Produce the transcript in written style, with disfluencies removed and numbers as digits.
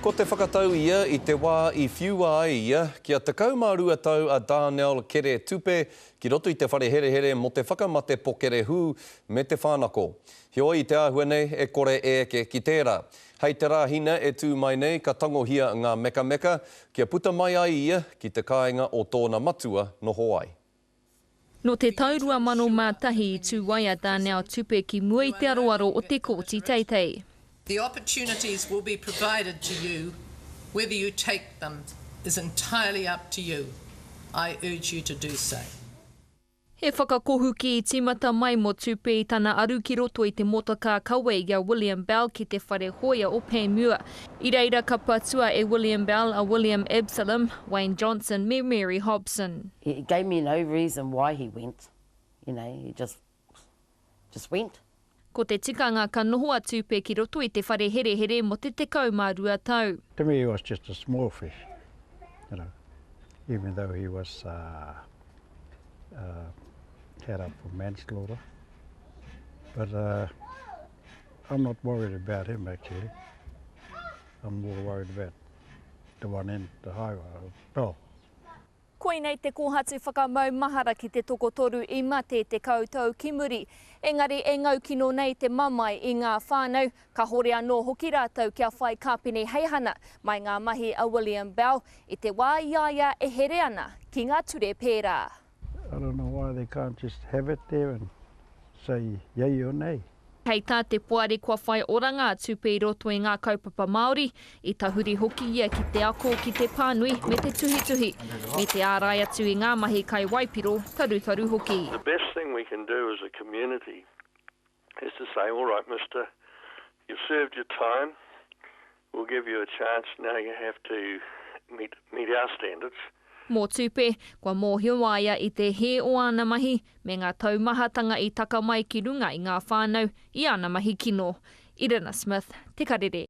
Ko te whakatau ia I te wā I whiua ai ia, kia tekau marua tau a Darnell Kere Tupe, ki roto I te whare here here mo te whakamate pokere hū me te whānako. Hio I te āhua nei e kore e eke ki tērā. Hei te rā hina e tū mai nei ka tangohia ngā meka meka, kia puta mai ai ia ki te kāinga o tōna matua noho ai. No te taurua mano mātahi I tū wai a Darnell Tupe ki mua I te aroaro o te kōti teitei. The opportunities will be provided to you. Whether you take them is entirely up to you. I urge you to do so. He whakakohu ki I timata mai mo Tupe I tana aru ki roto I te motaka kawe ia William Bell ki te whare hoia o Panmure. I reira ka patua e William Bell, a William Absalom, Wayne Johnson me Mary Hobson. He gave me no reason why he went. You know, he just went. Ko te tikanga ka noho a Tupe ki roto I te whare here here mo te tekau mārua tau. To me, he was just a small fish, you know, even though he was had up for manslaughter. But I'm not worried about him, actually. I'm more worried about the one in the highway, Bell. Koe nei te kōhatu whakamau mahara ki te tokotoru I mate te koutou ki muri. Engari e ngau kino nei te mamai I ngā whānau, ka hore anō hoki rātou kia whai kāpene heihana mai ngā mahi a William Bell I te wā iaia e here ana ki ngā ture pērā. I don't know why they can't just have it there and say yay or nay. Kei tā te poare kua whai oranga a Tupe I roto I ngā kaupapa Māori, I tahuri hoki ia ki te ako ki te pānui me te tuhi, me te ārai atu I ngā mahi kai Waipiro, taru hoki. The best thing we can do as a community is to say, all right, mister, you've served your time, we'll give you a chance, now you have to meet our standards. Mō Tupe, kua mōhio waia I te he o ana mahi me ngā taumahatanga I taka mai ki runga I ngā whānau I ana mahi kino. Irina Smith, Te Karere.